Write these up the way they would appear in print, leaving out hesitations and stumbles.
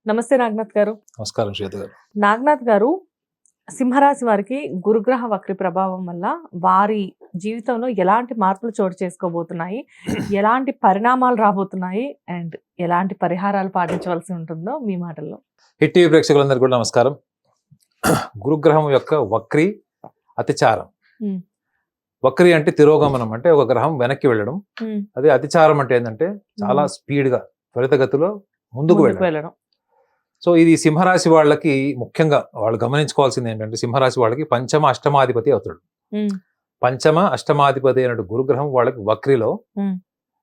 నమస్తే నాగనాథ్ గారు. నమస్కారం శ్వేత గారు. నాగనాథ్ గారు, సింహరాశి వారికి గురుగ్రహ వక్రి ప్రభావం వల్ల వారి జీవితంలో ఎలాంటి మార్పులు చోటు చేసుకోబోతున్నాయి, ఎలాంటి పరిణామాలు రాబోతున్నాయి అండ్ ఎలాంటి పరిహారాలు పాటించవలసి ఉంటుందో మీ మాటల్లో. హిట్ టీవీ ప్రేక్షకులందరికీ కూడా నమస్కారం. గురుగ్రహం యొక్క వక్రి అతిచారం. వక్రి అంటే తిరోగమనం, అంటే ఒక గ్రహం వెనక్కి వెళ్ళడం. అదే అతిచారం అంటే ఏంటంటే చాలా స్పీడ్ గా త్వరితగతిలో ముందుకు వెళ్ళడం. సో ఇది సింహరాశి వాళ్ళకి ముఖ్యంగా వాళ్ళు గమనించుకోవాల్సింది ఏంటంటే, సింహరాశి వాళ్ళకి పంచమ అష్టమాధిపతి అవుతాడు. పంచమ అష్టమాధిపతి అయినట్టు గురుగ్రహం వాళ్ళకి వక్రిలో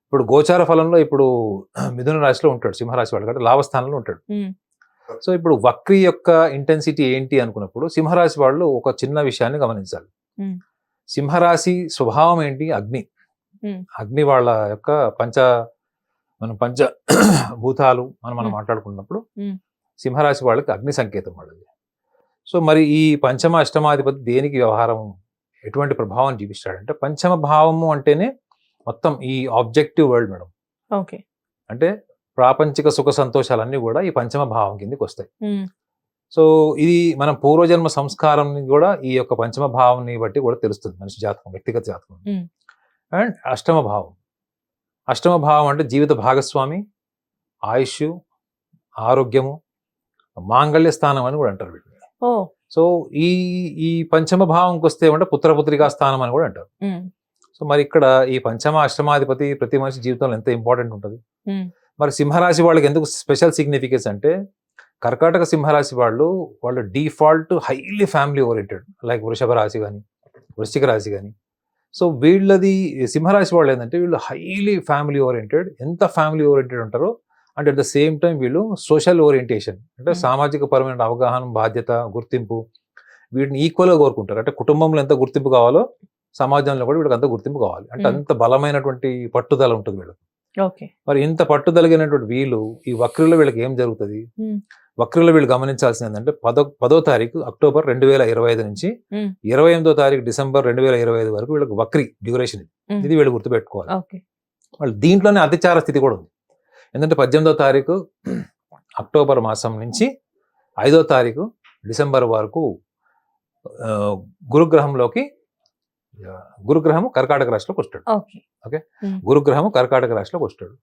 ఇప్పుడు గోచార ఫలంలో ఇప్పుడు మిథున రాశిలో ఉంటాడు సింహరాశి వాళ్ళకి, అంటే లాభస్థానంలో ఉంటాడు. సో ఇప్పుడు వక్రి యొక్క ఇంటెన్సిటీ ఏంటి అనుకున్నప్పుడు సింహరాశి వాళ్ళు ఒక చిన్న విషయాన్ని గమనించాలి. సింహరాశి స్వభావం ఏంటి? అగ్ని. అగ్ని వాళ్ళ యొక్క పంచ భూతాలు మనం మాట్లాడుకున్నప్పుడు సింహరాశి వాళ్ళకి అగ్ని సంకేతం వాళ్ళది. సో మరి ఈ పంచమ అష్టమాధిపతి దేనికి వ్యవహారం, ఎటువంటి ప్రభావం చూపిస్తాడంటే, పంచమ భావము అంటేనే మొత్తం ఈ ఆబ్జెక్టివ్ వరల్డ్ మేడం. ఓకే. అంటే ప్రాపంచిక సుఖ సంతోషాలన్నీ కూడా ఈ పంచమ భావం కిందకి వస్తాయి. సో ఇది మనం పూర్వజన్మ సంస్కారం కూడా ఈ యొక్క పంచమ భావాన్ని బట్టి కూడా తెలుస్తుంది మనిషి జాతకం, వ్యక్తిగత జాతకం. అండ్ అష్టమ భావం. అష్టమ భావం అంటే జీవిత భాగస్వామి, ఆయుష్, ఆరోగ్యము, మాంగళ్య స్థానం అని కూడా అంటారు వీటిని. సో ఈ పంచమ భావంకి వస్తే ఏమంటే పుత్రపుత్రికా స్థానం అని కూడా అంటారు. సో మరి ఇక్కడ ఈ పంచమ అష్టమాధిపతి ప్రతి మనిషి జీవితంలో ఎంత ఇంపార్టెంట్ ఉంటుంది. మరి సింహరాశి వాళ్ళకి ఎందుకు స్పెషల్ సిగ్నిఫికెన్స్ అంటే, కర్కాటక సింహరాశి వాళ్ళు default highly family oriented, like వృషభ రాశి కానీ వృశ్చిక రాశి కానీ. సో వీళ్ళది సింహరాశి వాళ్ళు ఏంటంటే వీళ్ళు హైలీ ఫ్యామిలీ ఓరియంటెడ్. ఎంత ఫ్యామిలీ ఓరియంటెడ్ ఉంటారో అంటే అట్ ద సేమ్ టైం వీళ్ళు సోషల్ ఓరియంటేషన్, అంటే సామాజిక పరమైన అవగాహన, బాధ్యత, గుర్తింపు వీటిని ఈక్వల్గా కోరుకుంటారు. అంటే కుటుంబంలో ఎంత గుర్తింపు కావాలో సమాజంలో కూడా వీళ్ళకి అంత గుర్తింపు కావాలి. అంటే అంత బలమైనటువంటి పట్టుదల ఉంటుంది వీళ్ళకి. మరి ఇంత పట్టుదలగినటువంటి వీళ్ళు ఈ వక్రిలో వీళ్ళకి ఏం జరుగుతుంది? వక్రిలో వీళ్ళు గమనించాల్సింది ఏంటంటే 10వ తారీఖు అక్టోబర్ 2025 నుంచి 28వ తారీఖు డిసెంబర్ 2025 వరకు వీళ్ళకి వక్రి డ్యూరేషన్. ఇది వీళ్ళు గుర్తుపెట్టుకోవాలి. వాళ్ళు దీంట్లోనే అతిచార స్థితి కూడా ఉంది. ఎందుకంటే 18వ తారీఖు అక్టోబర్ మాసం నుంచి 5వ తారీఖు డిసెంబర్ వరకు గురుగ్రహము కర్కాటక రాశిలోకి వస్తాడు. ఓకే, గురుగ్రహము కర్కాటక రాశిలోకి వస్తాడు.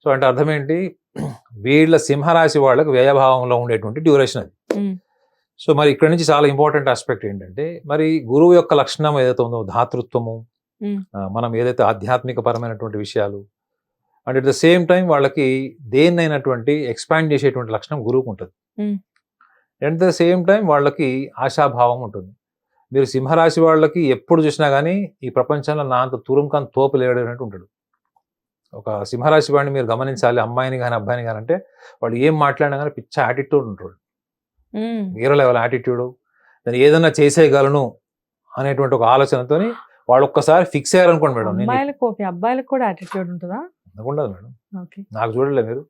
సో అంటే అర్థం ఏంటి? వీళ్ళ సింహరాశి వాళ్ళకి వ్యయభావంలో ఉండేటువంటి డ్యూరేషన్ అది. సో మరి ఇక్కడ నుంచి చాలా ఇంపార్టెంట్ ఆస్పెక్ట్ ఏంటంటే, మరి గురువు యొక్క లక్షణం ఏదైతే ఉందో ధాతృత్వము, మనం ఏదైతే ఆధ్యాత్మిక పరమైనటువంటి విషయాలు, and at the same time వాళ్ళకి దేన్నైనటువంటి ఎక్స్పాండ్ చేసేటువంటి లక్షణం గురువుకు ఉంటుంది. అట్ ద సేమ్ టైం వాళ్ళకి ఆశాభావం ఉంటుంది. మీరు సింహరాశి వాళ్ళకి ఎప్పుడు చూసినా కానీ ఈ ప్రపంచంలో నా అంత తురుంకం తోపు లేడనట్టు ఉంటాడు. ఒక సింహరాశి వాడిని మీరు గమనించాలి, అమ్మాయిని కానీ అబ్బాయిని కానీ, అంటే వాళ్ళు ఏం మాట్లాడినా కానీ పిచ్చ యాటిట్యూడ్ ఉంటాడు, వేరే లెవెల్ యాటిట్యూడ్. దాన్ని ఏదన్నా చేసేయగలను అనేటువంటి ఒక ఆలోచనతో వాళ్ళు ఒక్కసారి ఫిక్స్ అయ్యారనుకోండి మేడం. అబ్బాయిలకు కూడా యాటిట్యూడ్ ఉంటుందా? ఉండదు మేడం, నాకు చూడలే మీరు.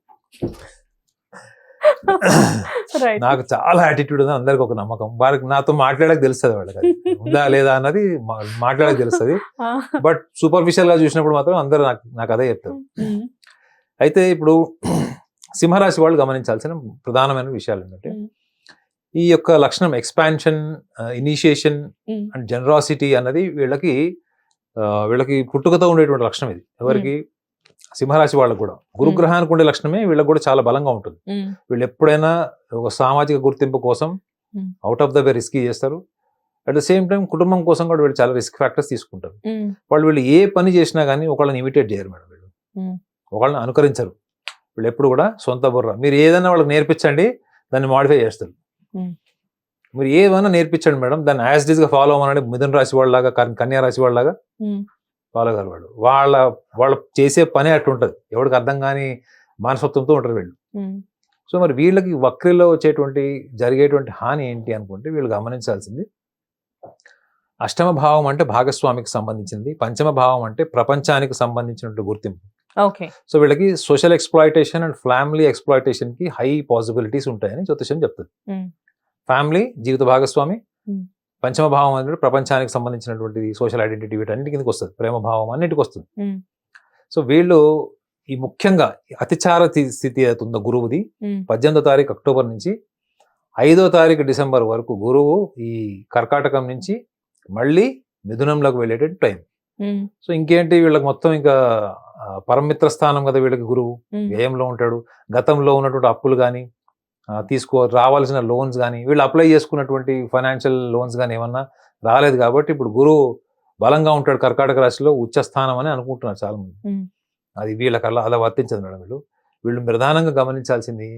నాకు చాలా యాటిట్యూడ్ ఉంది, అందరికి ఒక నమ్మకం. వాళ్ళకి నాతో మాట్లాడక తెలుస్తుంది, వాళ్ళకి అది ఉందా లేదా అన్నది మాట్లాడక తెలుస్తుంది. బట్ సూపర్ఫిషియల్ గా చూసినప్పుడు మాత్రం అందరూ నాకు అదే చెప్తారు. అయితే ఇప్పుడు సింహరాశి వాళ్ళు గమనించాల్సిన ప్రధానమైన విషయాలు ఏంటంటే, ఈ యొక్క లక్షణం ఎక్స్పాన్షన్, ఇనిషియేషన్ అండ్ జనరాసిటీ అన్నది వీళ్ళకి పుట్టుకతో ఉండేటువంటి లక్షణం. ఇది ఎవరికి? సింహరాశి వాళ్ళకు కూడా. గురుగ్రహానికి ఉండే లక్షణమే వీళ్ళకి కూడా చాలా బలంగా ఉంటుంది. వీళ్ళు ఎప్పుడైనా ఒక సామాజిక గుర్తింపు కోసం out of the way risk చేస్తారు. అట్ ద సేమ్ టైం కుటుంబం కోసం కూడా వీళ్ళు చాలా రిస్క్ ఫ్యాక్టర్స్ తీసుకుంటారు. వీళ్ళు ఏ పని చేసినా కానీ ఒకళ్ళని ఇమిటేట్ చేయరు మేడం. వీళ్ళు ఒకళ్ళని అనుకరించరు. వీళ్ళు ఎప్పుడు కూడా సొంత బుర్ర. మీరు ఏదైనా వాళ్ళకి నేర్పించండి, దాన్ని మాడిఫై చేస్తారు. మీరు ఏమైనా నేర్పించండి మేడం, దాన్ని యాజ్ ఇట్ ఈస్ గా ఫాలో అవ్వనండి. మిథున రాశి వాళ్ళలాగా, కన్యా రాశి వాళ్ళలాగా ఫాలో గారు వాళ్ళు వాళ్ళ చేసే పని అట్టు ఉంటుంది. ఎవరికి అర్థం కాని మానసత్వంతో ఉంటారు వీళ్ళు. సో మరి వీళ్ళకి వక్రిలో జరిగేటువంటి హాని ఏంటి అనుకుంటే, వీళ్ళు గమనించాల్సింది అష్టమ భావం అంటే భాగస్వామికి సంబంధించింది, పంచమ భావం అంటే ప్రపంచానికి సంబంధించినటువంటి గుర్తింపు. సో వీళ్ళకి social exploitation and family exploitation కి హై పాసిబిలిటీస్ ఉంటాయని జ్యోతిషం చెప్తుంది. ఫ్యామిలీ, జీవిత భాగస్వామి, పంచమ భావం అంటే ప్రపంచానికి సంబంధించినటువంటి సోషల్ ఐడెంటిటీ, వీటన్నిటి కిందకి వస్తుంది. ప్రేమ భావం అన్నిటికి వస్తుంది. సో వీళ్ళు ఈ ముఖ్యంగా అతిచార స్థితి అవుతుందో గురువుది 18వ తారీఖు అక్టోబర్ నుంచి 5వ తారీఖు డిసెంబర్ వరకు గురువు ఈ కర్కాటకం నుంచి మళ్ళీ మిథునంలోకి వెళ్ళేట టైం. సో ఇంకేంటి వీళ్ళకి మొత్తం ఇంకా పరమిత్ర స్థానం కదా వీళ్ళకి గురువు, వ్యయంలో ఉంటాడు. గతంలో ఉన్నటువంటి అప్పులు కానీ రావాల్సిన లోన్స్ కానీ వీళ్ళు అప్లై చేసుకున్నటువంటి ఫైనాన్షియల్ లోన్స్ కానీ ఏమన్నా రాలేదు కాబట్టి ఇప్పుడు గురువు బలంగా ఉంటాడు కర్కాటక రాశిలో ఉచ్చస్థానం అని అనుకుంటున్నారు చాలా మంది. అది వీళ్ళకి అలా వర్తించదు మేడం. వీళ్ళు ప్రధానంగా గమనించాల్సింది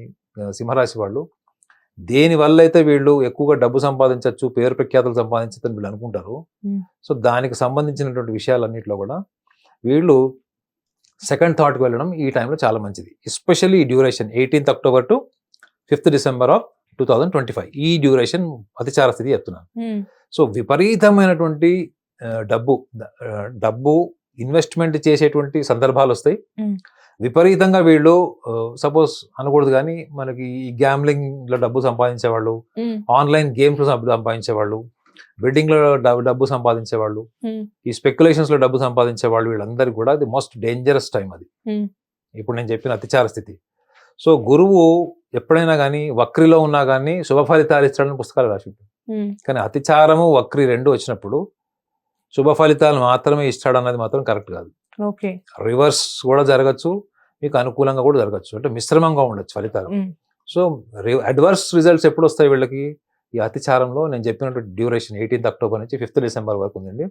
సింహరాశి వాళ్ళు దేని వల్ల అయితే వీళ్ళు ఎక్కువగా డబ్బు సంపాదించవచ్చు, పేరు ప్రఖ్యాతులు సంపాదించచ్చు అని వీళ్ళు అనుకుంటారు. సో దానికి సంబంధించినటువంటి విషయాలన్నింటిలో కూడా వీళ్ళు సెకండ్ థాట్కి వెళ్ళడం ఈ టైంలో చాలా మంచిది. ఎస్పెషల్లీ ఈ duration 18th October to 5th December of 2025 ఈ డ్యూరేషన్ అతిచార స్థితి చెప్తున్నాను. సో విపరీతమైనటువంటి డబ్బు ఇన్వెస్ట్మెంట్ చేసేటువంటి సందర్భాలు వస్తాయి. విపరీతంగా వీళ్ళు సపోజ్ అనకూడదు కానీ మనకి ఈ గ్యామ్లింగ్ లో డబ్బు సంపాదించేవాళ్ళు, ఆన్లైన్ గేమ్స్ లో సంపాదించేవాళ్ళు, బెట్టింగ్ లో డబ్బు సంపాదించేవాళ్ళు, ఈ స్పెక్యులేషన్స్ లో డబ్బు సంపాదించేవాళ్ళు, వీళ్ళందరికీ కూడా అది మోస్ట్ డేంజరస్ టైం అది ఇప్పుడు నేను చెప్పిన అతిచార స్థితి. సో గురువు ఎప్పుడైనా కానీ వక్రిలో ఉన్నా కానీ శుభ ఫలితాలు ఇస్తాడని పుస్తకాలు రాసి కానీ అతిచారము వక్రి రెండు వచ్చినప్పుడు శుభ ఫలితాలు మాత్రమే ఇస్తాడన్నది మాత్రం కరెక్ట్ కాదు. రివర్స్ కూడా జరగచ్చు, మీకు అనుకూలంగా కూడా జరగచ్చు, అంటే మిశ్రమంగా ఉండొచ్చు ఫలితాలు. సో అడ్వర్స్ రిజల్ట్స్ ఎప్పుడు వస్తాయి వీళ్ళకి? ఈ అతిచారంలో నేను చెప్పినట్టు డ్యూరేషన్ 18th October నుంచి 5th December వరకు ఉందండి.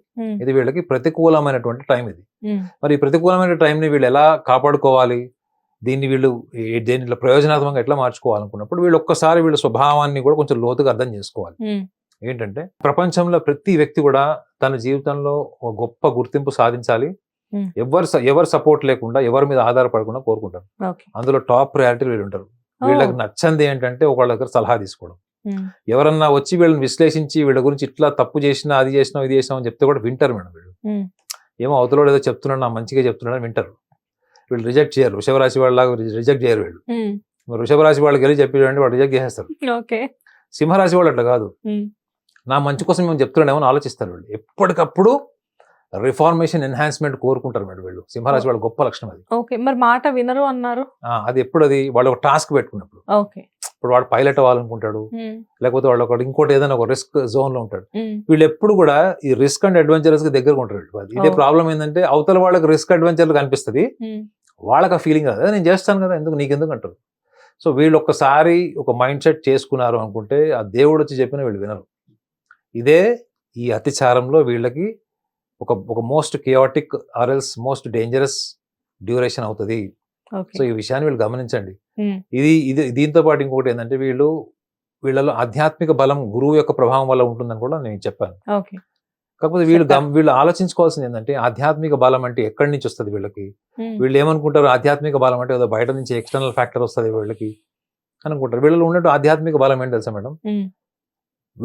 ఇది వీళ్ళకి ప్రతికూలమైనటువంటి టైం ఇది. మరి ఈ ప్రతికూలమైన టైంని వీళ్ళు ఎలా కాపాడుకోవాలి, దీన్ని వీళ్ళు దేనిలో ప్రయోజనాత్మకంగా ఎట్లా మార్చుకోవాలనుకున్నప్పుడు వీళ్ళు ఒక్కసారి వీళ్ళ స్వభావాన్ని కూడా కొంచెం లోతుగా అర్థం చేసుకోవాలి. ఏంటంటే ప్రపంచంలో ప్రతి వ్యక్తి కూడా తన జీవితంలో ఒక గొప్ప గుర్తింపు సాధించాలి, ఎవరు సపోర్ట్ లేకుండా ఎవరి మీద ఆధారపడకుండా కోరుకుంటారు. అందులో టాప్ ప్రయారిటీ వీళ్ళు ఉంటారు. వీళ్ళకి నచ్చంది ఏంటంటే ఒకళ్ళ దగ్గర సలహా తీసుకోవడం. ఎవరన్నా వచ్చి వీళ్ళని విశ్లేషించి వీళ్ళ గురించి ఇట్లా తప్పు చేసినా అది చేసినా ఇది చేసినా అని చెప్తే కూడా వింటారు మేడం. వీళ్ళు ఏమో అవతల ఏదో చెప్తున్నాడు నా మంచిగా చెప్తున్నాడు అని వింటారు. వీళ్ళు రిజెక్ట్ చేయరు. వృషభరాశి వాళ్ళలాగా రిజెక్ట్ చేయరు వీళ్ళు. వృషభరాశి వాళ్ళకి వెళ్ళి చెప్పి వాళ్ళు రిజెక్ట్ చేసేస్తారు. సింహరాశి వాళ్ళు అట్లా కాదు, నా మంచి కోసం మేము చెప్తున్నాడేమో ఆలోచిస్తారు. వీళ్ళు ఎప్పటికప్పుడు రిఫార్మేషన్ ఎన్హాన్స్మెంట్ కోరుకుంటారు మేడం వీళ్ళు. సింహరాశి వాళ్ళ గొప్ప లక్షణం అది. మరి మాట వినరు అన్నారు. అది ఎప్పుడు అది వాళ్ళు ఒక టాస్క్ పెట్టుకున్నప్పుడు. ఇప్పుడు వాడు పైలట్ అవ్వాలనుకుంటాడు, లేకపోతే వాళ్ళు ఒక ఇంకోటి ఏదైనా ఒక రిస్క్ జోన్ లో ఉంటాడు. వీళ్ళు ఎప్పుడు కూడా ఈ రిస్క్ అండ్ అడ్వెంచరస్ కి దగ్గరగా ఉంటారు. ఇదే ప్రాబ్లం ఏంటంటే అవతల వాళ్ళకి రిస్క్ అడ్వెంచర్ కనిపిస్తుంది, వాళ్ళకి ఆ ఫీలింగ్ కదా నేను చేస్తాను కదా నీకెందుకు అంటారు. సో వీళ్ళు ఒక్కసారి ఒక మైండ్ సెట్ చేసుకున్నారు అనుకుంటే ఆ దేవుడు వచ్చి చెప్పిన వీళ్ళు వినరు. ఇదే ఈ అతిచారంలో వీళ్ళకి ఒక most కియాటిక్ or else most dangerous duration అవుతుంది. సో ఈ విషయాన్ని వీళ్ళు గమనించండి. ఇది దీంతో పాటు ఇంకోటి ఏంటంటే వీళ్ళలో ఆధ్యాత్మిక బలం గురువు యొక్క ప్రభావం వల్ల ఉంటుందని కూడా నేను చెప్పాను. కాకపోతే వీళ్ళు ఆలోచించుకోవాల్సింది ఏంటంటే ఆధ్యాత్మిక బలం అంటే ఎక్కడి నుంచి వస్తుంది వీళ్ళకి. వీళ్ళు ఏమనుకుంటారు ఆధ్యాత్మిక బలం అంటే బయట నుంచి ఎక్స్టర్నల్ ఫ్యాక్టర్ వస్తుంది వీళ్ళకి అనుకుంటారు. వీళ్ళలో ఉన్నట్టు ఆధ్యాత్మిక బలం ఏంటి తెలుసా మేడం?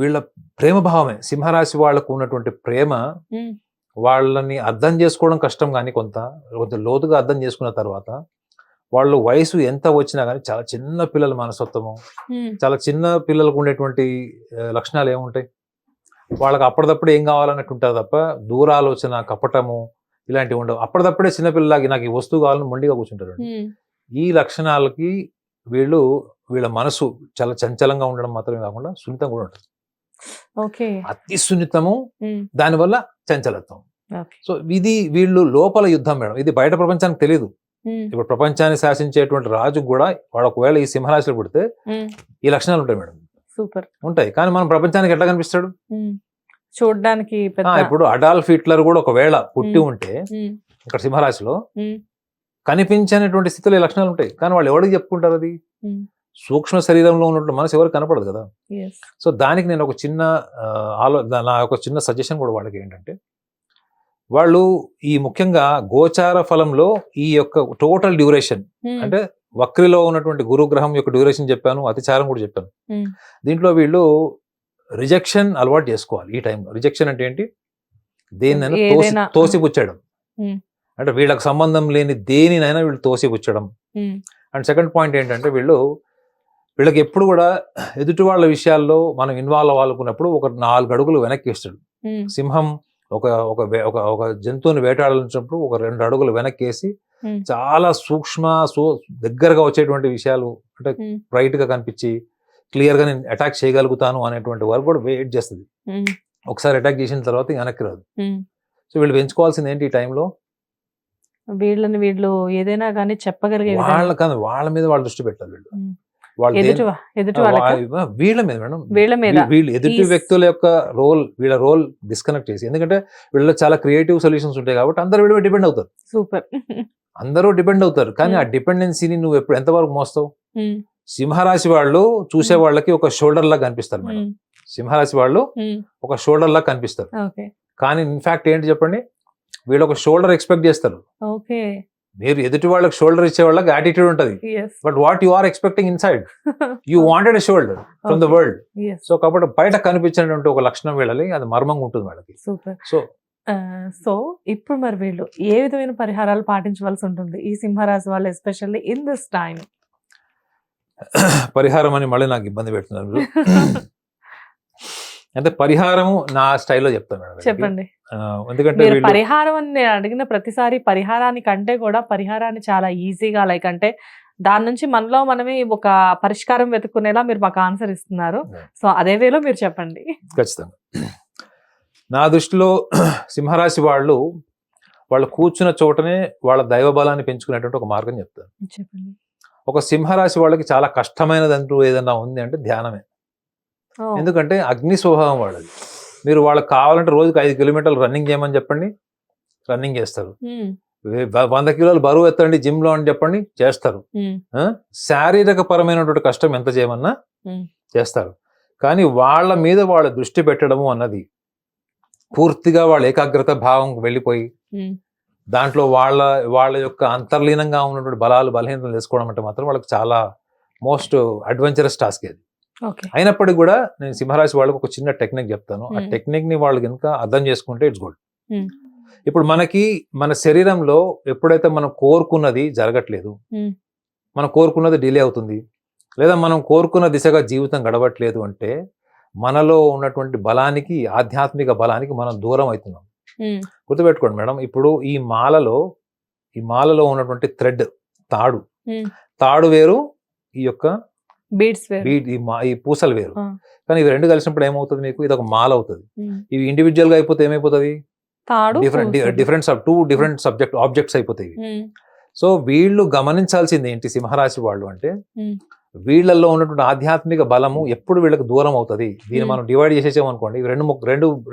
వీళ్ళ ప్రేమ భావమే. సింహరాశి వాళ్ళకు ఉన్నటువంటి ప్రేమ వాళ్ళని అర్థం చేసుకోవడం కష్టం, కానీ కొంత లోతుగా అర్థం చేసుకున్న తర్వాత వాళ్ళు వయసు ఎంత వచ్చినా కానీ చాలా చిన్న పిల్లల మనస్తత్వము, చాలా చిన్న పిల్లలకు ఉండేటువంటి లక్షణాలు ఏముంటాయి, వాళ్ళకి అప్పటిదప్పుడు ఏం కావాలన్నట్టు ఉంటారు తప్ప దూరాలోచన కపటము ఇలాంటివి ఉండవు. అప్పటిదప్పుడే చిన్నపిల్లలాగి నాకు ఈ వస్తువు కావాలని మొండిగా కూర్చుంటారు. ఈ లక్షణాలకి వీళ్ళ మనసు చాలా చంచలంగా ఉండడం మాత్రమే కాకుండా సున్నితం కూడా ఉంటుంది. అతి సున్నితము, దానివల్ల చంచలత్వం. సో ఇది వీళ్ళు లోపల యుద్ధం మేడం. ఇది బయట ప్రపంచానికి తెలియదు. ఇప్పుడు ప్రపంచాన్ని శాసించేటువంటి రాజు కూడా వాడు ఒకవేళ ఈ సింహరాశిలో పుడితే ఈ లక్షణాలు ఉంటాయి మేడం. సూపర్ ఉంటాయి. కానీ మనం ప్రపంచానికి ఎట్లా కనిపిస్తాడు చూడడానికి? ఇప్పుడు అడాల్ఫ్ హిట్లర్ కూడా ఒకవేళ పుట్టి ఉంటే ఇక్కడ సింహరాశిలో కనిపించనటువంటి స్థితిలో ఈ లక్షణాలు ఉంటాయి. కానీ వాళ్ళు ఎవరికి చెప్పుకుంటారు? అది సూక్ష్మ శరీరంలో ఉన్నటువంటి మనసు ఎవరికి కనపడదు కదా. సో దానికి నేను ఒక చిన్న నా ఒక చిన్న సజెషన్ కూడా వాళ్ళకి ఏంటంటే, వాళ్ళు ఈ ముఖ్యంగా గోచార ఫలంలో ఈ యొక్క టోటల్ డ్యూరేషన్ అంటే వక్రిలో ఉన్నటువంటి గురుగ్రహం యొక్క డ్యూరేషన్ చెప్పాను, అతిచారం కూడా చెప్పాను. దీంట్లో వీళ్ళు రిజెక్షన్ అలవాటు చేసుకోవాలి. ఈ టైంలో రిజెక్షన్ అంటే ఏంటి? దేన్నైనా తోసిపుచ్చడం. అంటే వీళ్ళకి సంబంధం లేని దేనినైనా వీళ్ళు తోసిపుచ్చడం. అండ్ సెకండ్ పాయింట్ ఏంటంటే వీళ్ళకి ఎప్పుడు కూడా ఎదుటి వాళ్ళ విషయాల్లో మనం ఇన్వాల్వ్ అవ్వాలనుకున్నప్పుడు ఒక 4 అడుగులు వెనక్కి వేస్తాడు. సింహం ఒక జంతువుని వేటాడాలనుకున్నప్పుడు ఒక 2 అడుగులు వెనక్కి వేసి చాలా సూక్ష్మ దగ్గరగా వచ్చేటువంటి విషయాలు అంటే బ్రైట్ గా కనిపించి క్లియర్ గా నేను అటాక్ చేయగలుగుతాను అనేటువంటి వరకు కూడా వెయిట్ చేస్తుంది. ఒకసారి అటాక్ చేసిన తర్వాత వెనక్కి రాదు. సో వీళ్ళు పెంచుకోవాల్సింది ఏంటి ఈ టైంలో, వీళ్ళు ఏదైనా కానీ చెప్పగలిగే వాళ్ళ మీద వాళ్ళు దృష్టి పెట్టాలి. వీళ్ళు వీళ్ళ మీద మేడం, వీళ్ళు ఎదుటి వ్యక్తుల యొక్క వీళ్ళ రోల్ డిస్కనెక్ట్ చేసి, ఎందుకంటే వీళ్ళలో చాలా క్రియేటివ్ సొల్యూషన్స్ ఉంటాయి కాబట్టి అందరూ వీళ్ళ డిపెండ్ అవుతారు. సూపర్. అందరూ డిపెండ్ అవుతారు, కానీ ఆ డిపెండెన్సీని నువ్వు ఎప్పుడు ఎంతవరకు మోస్తావు? సింహరాశి వాళ్ళు చూసే వాళ్ళకి ఒక షోల్డర్ లాగా కనిపిస్తారు మేడం. సింహరాశి వాళ్ళు ఒక షోల్డర్ లాగా కనిపిస్తారు, కానీ ఇన్ఫాక్ట్ ఏంటి చెప్పండి, వీళ్ళు ఒక షోల్డర్ ఎక్స్పెక్ట్ చేస్తారు. మీరు ఎదుటి వాళ్ళకి షోల్డర్ ఇచ్చే వాళ్ళకి యాటిట్యూడ్ ఉంటుంది, but what you are expecting inside you wanted a shoulder from the world. So కాబట్టి బయట కనిపించినటువంటి ఒక లక్షణం వీళ్ళని అది మర్మంగా ఉంటుంది వాళ్ళకి. సో ఇప్పుడు మరి వీళ్ళు ఏ విధమైన పరిహారాలు పాటించవలసి ఉంటుంది ఈ సింహరాశి వాళ్ళు, ఎస్పెషల్లీ ఇన్ దిస్ టైం? పరిహారం అని మళ్ళీ నాకు ఇబ్బంది పెడుతున్నారు. అంటే పరిహారము నా స్టైల్లో చెప్తాను మేడం. చెప్పండి. ఎందుకంటే పరిహారం అని నేను అడిగిన ప్రతిసారి పరిహారానికంటే కూడా పరిహారాన్ని చాలా ఈజీగా లైక్ అంటే దాని నుంచి మనలో మనమే ఒక పరిష్కారం వెతుక్కునేలా మీరు మాకు ఆన్సర్ ఇస్తున్నారు. సో అదే వేలో మీరు చెప్పండి. ఖచ్చితంగా. నా దృష్టిలో సింహరాశి వాళ్ళు కూర్చున్న చోటనే వాళ్ళ దైవ బలాన్ని పెంచుకునేటువంటి ఒక మార్గం చెప్తాను. చెప్పండి. ఒక సింహరాశి వాళ్ళకి చాలా కష్టమైనదంటూ ఏదన్నా ఉంది అంటే ధ్యానమే. ఎందుకంటే అగ్ని స్వభావం వాళ్ళది. మీరు వాళ్ళకి కావాలంటే రోజుకి 5 కిలోమీటర్లు రన్నింగ్ చేయమని చెప్పండి, రన్నింగ్ చేస్తారు. 100 కిలోలు బరువు ఎత్తండి జిమ్ లో అని చెప్పండి, చేస్తారు. శారీరక పరమైనటువంటి కష్టం ఎంత చేయమన్నా చేస్తారు. కానీ వాళ్ళ మీద వాళ్ళ దృష్టి పెట్టడము అన్నది పూర్తిగా వాళ్ళ ఏకాగ్రత భావం వెళ్ళిపోయి దాంట్లో వాళ్ళ యొక్క అంతర్లీనంగా ఉన్నటువంటి బలాలు బలహీనతలు తెలుసుకోవడం అంటే మాత్రం వాళ్ళకి చాలా మోస్ట్ అడ్వెంచరస్ టాస్క్ అది. అయినప్పటికీ కూడా నేను సింహరాశి వాళ్ళకి ఒక చిన్న టెక్నిక్ చెప్తాను. ఆ టెక్నిక్ ని వాళ్ళు కనుక అర్థం చేసుకుంటే ఇట్స్ గుడ్. ఇప్పుడు మన శరీరంలో ఎప్పుడైతే మనం కోరుకున్నది జరగట్లేదు, మనం కోరుకున్నది డిలే అవుతుంది, లేదా మనం కోరుకున్న దిశగా జీవితం గడవట్లేదు అంటే మనలో ఉన్నటువంటి బలానికి, ఆధ్యాత్మిక బలానికి మనం దూరం అవుతున్నాం. గుర్తుపెట్టుకోండి మేడం, ఇప్పుడు ఈ మాలలో ఉన్నటువంటి థ్రెడ్, తాడు వేరు, ఈ యొక్క ఈ పూసలు వేరు. కానీ ఇవి రెండు కలిసినప్పుడు ఏమవుతుంది, మీకు ఇది ఒక మాల అవుతుంది. ఇవి ఇండివిజువల్ గా అయిపోతే ఏమైపోతుంది, డిఫరెంట్ ఆబ్జెక్ట్స్ అయిపోతాయి. సో వీళ్ళు గమనించాల్సింది ఏంటి సింహరాశి వాళ్ళు అంటే, వీళ్ళల్లో ఉన్నటువంటి ఆధ్యాత్మిక బలము ఎప్పుడు వీళ్ళకి దూరం అవుతుంది. దీన్ని మనం డివైడ్ చేసేసామనుకోండి,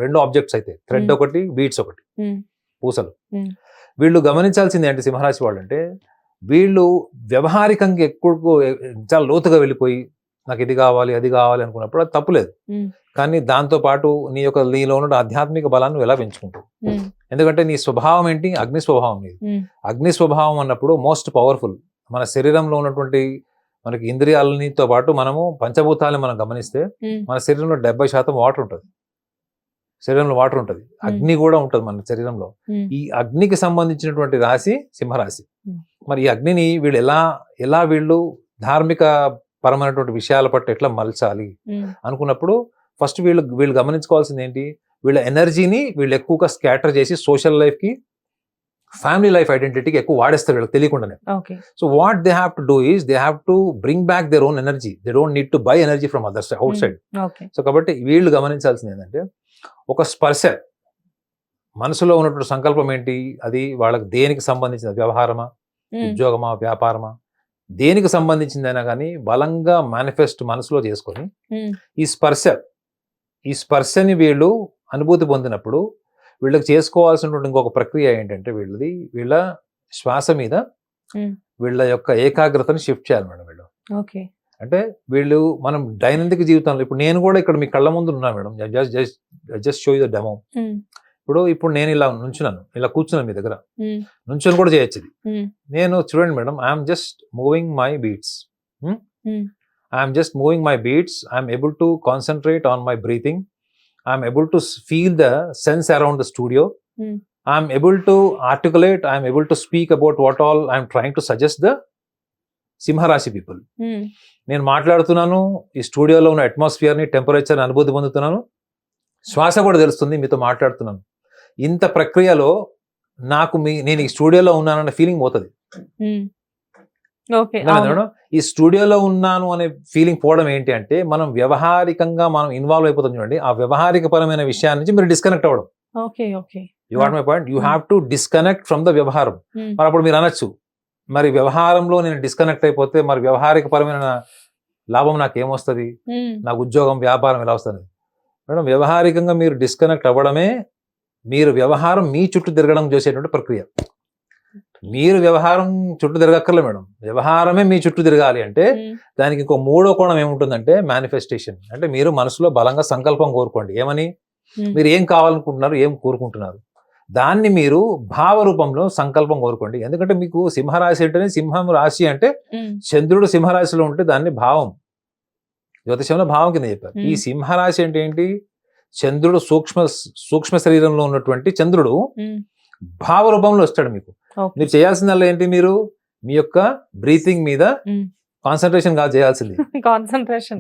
రెండు ఆబ్జెక్ట్స్ అయితే, థ్రెడ్ ఒకటి, బీడ్స్ ఒకటి, పూసలు. వీళ్ళు గమనించాల్సింది ఏంటి సింహరాశి వాళ్ళు అంటే, వీళ్ళు వ్యవహారికంగా ఎక్కువ చాలా లోతుగా వెళ్ళిపోయి నాకు ఇది కావాలి అది కావాలి అనుకున్నప్పుడు అది తప్పులేదు. కానీ దాంతో పాటు నీలో ఉన్న ఆధ్యాత్మిక బలాన్ని ఎలా పెంచుకుంటావు? ఎందుకంటే నీ స్వభావం ఏంటి, అగ్ని స్వభావం. నీది అగ్ని స్వభావం అన్నప్పుడు మోస్ట్ పవర్ఫుల్. మన శరీరంలో ఉన్నటువంటి మనకి ఇంద్రియాలతో పాటు మనము పంచభూతాలను మనం గమనిస్తే మన శరీరంలో 70% వాటర్ ఉంటుంది. శరీరంలో వాటర్ ఉంటుంది, అగ్ని కూడా ఉంటుంది మన శరీరంలో. ఈ అగ్నికి సంబంధించినటువంటి రాశి సింహరాశి. మరి ఈ అగ్నిని వీళ్ళు ఎలా వీళ్ళు ధార్మిక పరమైనటువంటి విషయాల పట్ల ఎట్లా మలచాలి అనుకున్నప్పుడు ఫస్ట్ వీళ్ళు గమనించుకోవాల్సింది ఏంటి, వీళ్ళ ఎనర్జీని వీళ్ళు ఎక్కువగా స్కాటర్ చేసి సోషల్ లైఫ్ కి, ఫ్యామిలీ లైఫ్ ఐడెంటిటీకి ఎక్కువ వాడేస్తారు వీళ్ళకి తెలియకుండానే. So what they have to do is they have to bring back their own energy. They don't need to buy energy from other side, out side. So కాబట్టి వీళ్ళు గమనించాల్సింది ఏంటంటే, ఒక స్పర్శ, మనసులో ఉన్నటువంటి సంకల్పం ఏంటి, అది వాళ్ళకి దేనికి సంబంధించిన వ్యవహారమా, ఉద్యోగమా, వ్యాపారమా, దేనికి సంబంధించిందైనా కానీ బలంగా మేనిఫెస్ట్ మనసులో చేసుకొని ఈ స్పర్శని వీళ్ళు అనుభూతి పొందినప్పుడు వీళ్ళకి చేసుకోవాల్సినటువంటి ఇంకొక ప్రక్రియ ఏంటంటే, వీళ్ళ శ్వాస మీద వీళ్ళ యొక్క ఏకాగ్రతని షిఫ్ట్ చేయాలి మేడం. వీళ్ళు అంటే మనం దైనందిక జీవితంలో, ఇప్పుడు నేను కూడా ఇక్కడ మీ కళ్ళ ముందు ఉన్నా madam, just show you the demo. ఇప్పుడు నేను ఇలా నుంచున్నాను, ఇలా కూర్చున్నాను మీ దగ్గర, నుంచొని కూడా చేయొచ్చు ఇది. నేను చూడండి madam, I'm just moving my beats, I'm able to concentrate on my breathing, I'm able to feel the sense around the studio, I'm able to articulate, I'm able to speak about what all I'm trying to suggest the సింహరాశి people. నేను మాట్లాడుతున్నాను, ఈ స్టూడియోలో ఉన్న atmosphere ని, temperature ని అనుభూతి పొందుతున్నాను, శ్వాస కూడా తెలుస్తుంది, మీతో మాట్లాడుతున్నాను. ఇంత ప్రక్రియలో నేను ఈ స్టూడియోలో ఉన్నానన్న ఫీలింగ్ పోతుంది. ఓకే. మేడం ఈ స్టూడియోలో ఉన్నాను అనే ఫీలింగ్ పోవడం ఏంటి అంటే మనం వ్యవహారికంగా మనం ఇన్వాల్వ్ అయిపోతాం చూడండి. ఆ వ్యవహారిక పరమైన విషయాల నుంచి మీరు డిస్కనెక్ట్ అవ్వడం. Okay. Okay. You got my point. You have to disconnect from the వ్యవహారం. మరి అప్పుడు మీరు అనొచ్చు, మరి వ్యవహారంలో నేను డిస్కనెక్ట్ అయిపోతే మరి వ్యవహారిక పరమైన లాభం నాకేమొస్తుంది, నాకు ఉద్యోగం వ్యాపారం ఎలా వస్తుంది? మేడం వ్యవహారికంగా మీరు డిస్కనెక్ట్ అవ్వడమే మీరు వ్యవహారం మీ చుట్టూ తిరగడం చేసేటువంటి ప్రక్రియ. మీరు వ్యవహారం చుట్టూ తిరగక్కర్లే మేడం, వ్యవహారమే మీ చుట్టూ తిరగాలి అంటే దానికి ఇంకో మూడో కోణం ఏముంటుందంటే మేనిఫెస్టేషన్. అంటే మీరు మనసులో బలంగా సంకల్పం కోరుకోండి. ఏమని? మీరు ఏం కావాలనుకుంటున్నారు, ఏం కోరుకుంటున్నారు, దాన్ని మీరు భావ రూపంలో సంకల్పం కోరుకోండి. ఎందుకంటే మీకు సింహరాశి అంటేనే, సింహం రాశి అంటే చంద్రుడు సింహరాశిలో ఉంటే దాన్ని భావం, జ్యోతిషంలో భావం కింద చెప్పారు. ఈ సింహరాశి అంటే ఏంటి? చంద్రుడు సూక్ష్మ శరీరంలో ఉన్నటువంటి చంద్రుడు భావ రూపంలో వస్తాడు మీకు. మీరు చేయాల్సిందల్లా ఏంటి? మీరు మీ యొక్క బ్రీతింగ్ మీద కాన్సన్ట్రేషన్ కాదు చేయాల్సింది,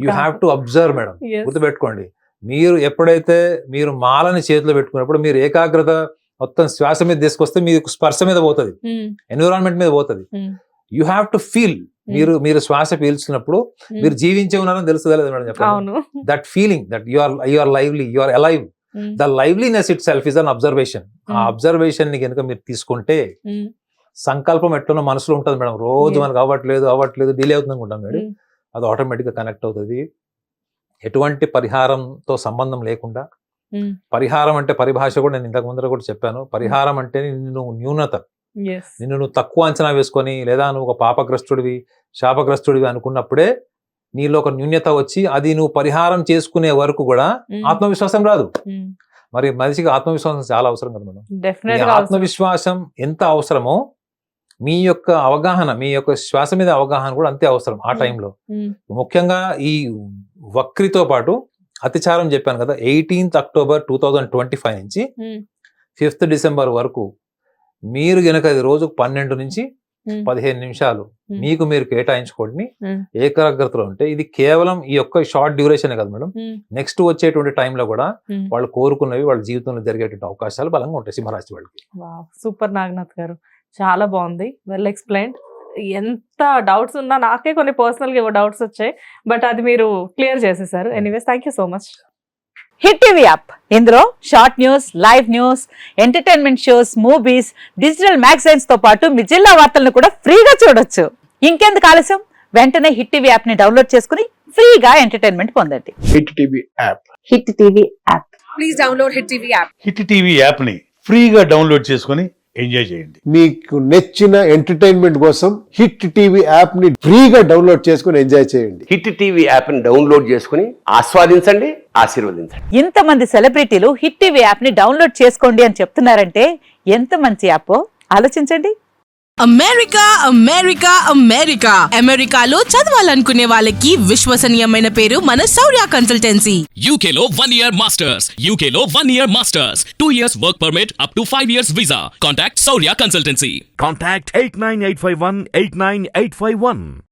you have to observe madam. గుర్తుపెట్టుకోండి, మీరు ఎప్పుడైతే మీరు మాలని చేతిలో పెట్టుకున్నప్పుడు మీరు ఏకాగ్రత మొత్తం శ్వాస మీద తీసుకొస్తే మీకు స్పర్శ మీద పోతుంది, ఎన్విరాన్మెంట్ మీద పోతుంది. You have to feel. మీరు శ్వాస పీల్చుకున్నప్పుడు మీరు జీవించే ఉన్నారని తెలుస్తుందా లేదా మేడం చెప్పండి? That feeling that you are lively, you are alive. The liveliness itself is an observation. ఆ అబ్జర్వేషన్ ని కనుక మీరు తీసుకుంటే సంకల్పం ఎట్లనో మనసులో ఉంటుంది మేడం. రోజు మనకు అవ్వట్లేదు డిలే అవుతుంది అనుకుంటాం మేడం, అది ఆటోమేటిక్ గా కనెక్ట్ అవుతుంది. ఎటువంటి పరిహారంతో సంబంధం లేకుండా, పరిహారం అంటే పరిభాష కూడా నేను ఇంతకు ముందర కూడా చెప్పాను. పరిహారం అంటే నిన్ను న్యూనత, నిన్ను నువ్వు తక్కువ అంచనా వేసుకొని, లేదా నువ్వు ఒక పాపగ్రస్తుడివి శాపగ్రస్తుడివి అనుకున్నప్పుడే నీలో ఒక న్యూన్యత వచ్చి అది నువ్వు పరిహారం చేసుకునే వరకు కూడా ఆత్మవిశ్వాసం రాదు. మరి మనిషికి ఆత్మవిశ్వాసం చాలా అవసరం కదా మేడం. ఆత్మవిశ్వాసం ఎంత అవసరమో మీ యొక్క అవగాహన, మీ యొక్క శ్వాస మీద అవగాహన కూడా అంతే అవసరం ఆ టైంలో. ముఖ్యంగా ఈ వక్రితో పాటు అతిచారం చెప్పాను కదా, 18th October 2025 నుంచి 5th December వరకు మీరు గనక రోజుకు 12 నుంచి 15 నిమిషాలు మీకు మీరు కేటాయించుకోండి ఏకాగ్రతలో ఉంటే, ఇది కేవలం ఈ యొక్క షార్ట్ డ్యూరేషన్ కదా మేడం, నెక్స్ట్ వచ్చేటువంటి టైంలో కూడా వాళ్ళు కోరుకున్నవి వాళ్ళ జీవితంలో జరిగేటువంటి అవకాశాలు బలంగా ఉంటాయి సింహరాశి వాళ్ళకి. సూపర్ నాగనాథ్ గారు, చాలా బాగుంది, వెల్ ఎక్స్ప్లెయిన్డ్. ఎంత డౌట్స్ ఉన్నా, నాకే కొన్ని పర్సనల్ గా డౌట్స్ వచ్చాయి, బట్ అది మీరు క్లియర్ చేసేసారు. Anyways, thank you so much. Hit TV app, ఇందులో short news, live news, entertainment shows, movies, digital magazines తో పాటు మీ జిల్లా వార్తలను కూడా ఫ్రీగా చూడొచ్చు. ఇంకెందుకు ఆలస్యం, వెంటనే హిట్ టీవీ యాప్ ని డౌన్లోడ్ చేసుకుని ఫ్రీగా ఎంటర్టైన్మెంట్ పొందండి. Hit TV app, hit TV app, please download hit TV app. Hit TV app ని ఫ్రీగా డౌన్లోడ్ చేసుకుని ఎంజాయ్ చేయండి. మీకు నచ్చిన ఎంటర్టైన్మెంట్ కోసం హిట్ టీవీ యాప్ ని ఫ్రీగా డౌన్లోడ్ చేసుకుని ఎంజాయ్ చేయండి. హిట్ టీవీ యాప్ ని డౌన్లోడ్ చేసుకుని ఆస్వాదించండి, ఆశీర్వదించండి. ఇంతమంది సెలబ్రిటీలు హిట్ టీవీ యాప్ ని డౌన్లోడ్ చేసుకోండి అని చెప్తున్నారంటే ఎంత మంచి యాప్ ఆలోచించండి. అమెరికా అమెరికా అమెరికా అమెరికాలో చదవాలనుకునే వాళ్ళకి విశ్వసనీయమైన పేరు మన శౌర్య కన్సల్టెన్సీ. UK లో 1 year masters, UK లో 1 year masters, 2 years work permit up to 5 years visa. Contact Saurya Consultancy. Contact 89851 89851.